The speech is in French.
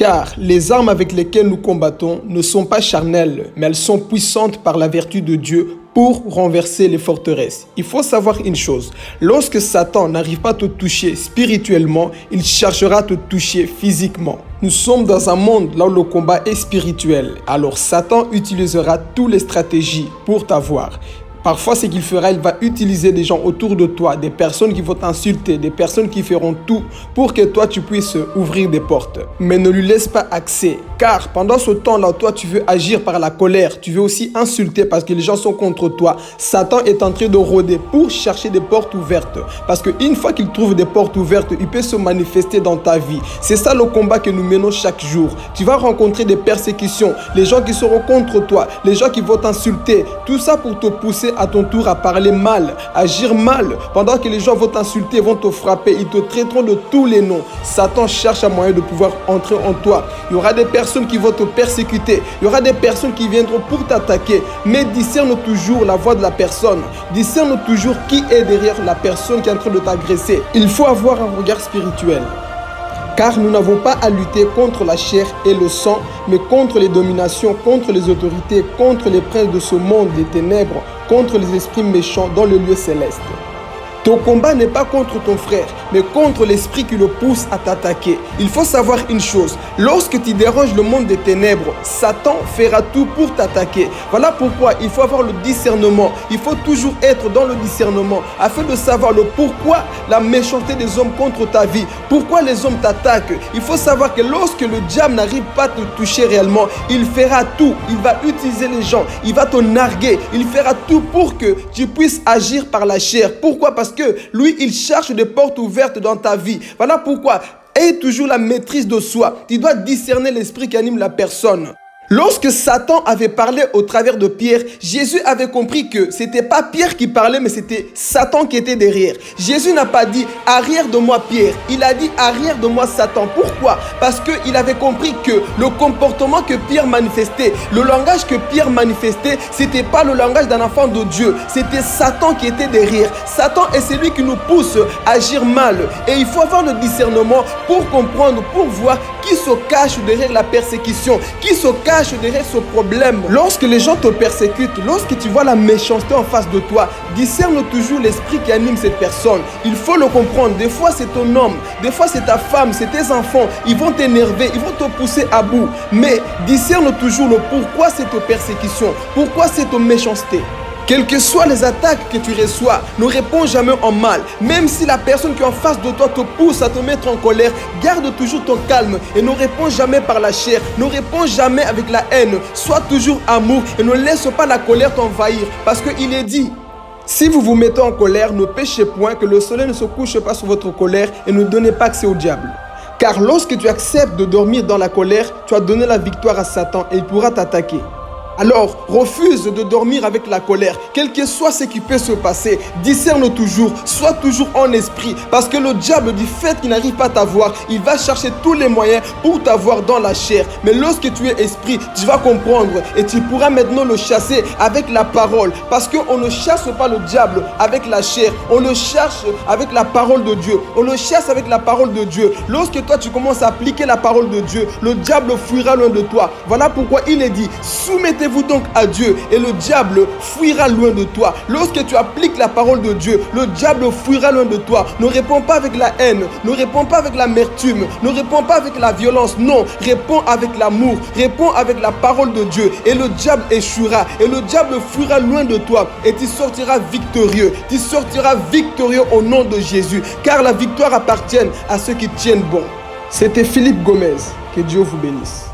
Car les armes avec lesquelles nous combattons ne sont pas charnelles, mais elles sont puissantes par la vertu de Dieu pour renverser les forteresses. Il faut savoir une chose, lorsque Satan n'arrive pas à te toucher spirituellement, il cherchera à te toucher physiquement. Nous sommes dans un monde là où le combat est spirituel, alors Satan utilisera toutes les stratégies pour t'avoir. Parfois, ce qu'il fera, il va utiliser des gens autour de toi, des personnes qui vont t'insulter, des personnes qui feront tout pour que toi, tu puisses ouvrir des portes. Mais ne lui laisse pas accès, car pendant ce temps-là, toi, tu veux agir par la colère, tu veux aussi insulter parce que les gens sont contre toi. Satan est en train de rôder pour chercher des portes ouvertes, parce qu'une fois qu'il trouve des portes ouvertes, il peut se manifester dans ta vie. C'est ça le combat que nous menons chaque jour. Tu vas rencontrer des persécutions, les gens qui seront contre toi, les gens qui vont t'insulter, tout ça pour te pousser à ton tour à parler mal, agir mal, pendant que les gens vont t'insulter, vont te frapper, ils te traiteront de tous les noms. Satan cherche un moyen de pouvoir entrer en toi. Il y aura des personnes qui vont te persécuter, il y aura des personnes qui viendront pour t'attaquer, mais discerne toujours la voix de la personne, discerne toujours qui est derrière la personne qui est en train de t'agresser. Il faut avoir un regard spirituel. Car nous n'avons pas à lutter contre la chair et le sang, mais contre les dominations, contre les autorités, contre les princes de ce monde des ténèbres, contre les esprits méchants dans le lieu céleste. Ton combat n'est pas contre ton frère, mais contre l'esprit qui le pousse à t'attaquer. Il faut savoir une chose, lorsque tu déranges le monde des ténèbres, Satan fera tout pour t'attaquer. Voilà pourquoi il faut avoir le discernement. Il faut toujours être dans le discernement afin de savoir le pourquoi la méchanceté des hommes contre ta vie, pourquoi les hommes t'attaquent. Il faut savoir que lorsque le diable n'arrive pas à te toucher réellement, il fera tout. Il va utiliser les gens, il va te narguer, il fera tout pour que tu puisses agir par la chair. Pourquoi? Parce que lui, il cherche des portes ouvertes dans ta vie. Voilà pourquoi, aie toujours la maîtrise de soi. Tu dois discerner l'esprit qui anime la personne. Lorsque Satan avait parlé au travers de Pierre, Jésus avait compris que ce n'était pas Pierre qui parlait, mais c'était Satan qui était derrière. Jésus n'a pas dit « arrière de moi Pierre », il a dit « arrière de moi Satan ». Pourquoi? Parce qu'il avait compris que le comportement que Pierre manifestait, le langage que Pierre manifestait, ce n'était pas le langage d'un enfant de Dieu, c'était Satan qui était derrière. Satan est celui qui nous pousse à agir mal. Et il faut avoir le discernement pour comprendre, pour voir qui se cache derrière la persécution, qui se cache derrière ce problème. Lorsque les gens te persécutent, lorsque tu vois la méchanceté en face de toi, discerne toujours l'esprit qui anime cette personne. Il faut le comprendre. Des fois c'est ton homme, des fois c'est ta femme, c'est tes enfants. Ils vont t'énerver, ils vont te pousser à bout. Mais discerne toujours le pourquoi cette persécution, pourquoi cette méchanceté. Quelles que soient les attaques que tu reçois, ne réponds jamais en mal. Même si la personne qui est en face de toi te pousse à te mettre en colère, garde toujours ton calme et ne réponds jamais par la chair. Ne réponds jamais avec la haine. Sois toujours amour et ne laisse pas la colère t'envahir. Parce qu'il est dit, si vous vous mettez en colère, ne péchez point, que le soleil ne se couche pas sur votre colère et ne donnez pas accès au diable. Car lorsque tu acceptes de dormir dans la colère, tu as donné la victoire à Satan et il pourra t'attaquer. Alors, refuse de dormir avec la colère. Quel que soit ce qui peut se passer, discerne toujours, sois toujours en esprit. Parce que le diable, du fait qu'il n'arrive pas à t'avoir, il va chercher tous les moyens pour t'avoir dans la chair. Mais lorsque tu es esprit, tu vas comprendre et tu pourras maintenant le chasser avec la parole. Parce qu'on ne chasse pas le diable avec la chair, on le cherche avec la parole de Dieu. On le chasse avec la parole de Dieu. Lorsque toi tu commences à appliquer la parole de Dieu, le diable fuira loin de toi. Voilà pourquoi il est dit, soumettez-vous donc à Dieu et le diable fuira loin de toi. Lorsque tu appliques la parole de Dieu, le diable fuira loin de toi. Ne réponds pas avec la haine, ne réponds pas avec l'amertume, ne réponds pas avec la violence. Non, réponds avec l'amour, réponds avec la parole de Dieu et le diable échouera et le diable fuira loin de toi et tu sortiras victorieux. Tu sortiras victorieux au nom de Jésus, car la victoire appartient à ceux qui tiennent bon. C'était Philippe Gomez. Que Dieu vous bénisse.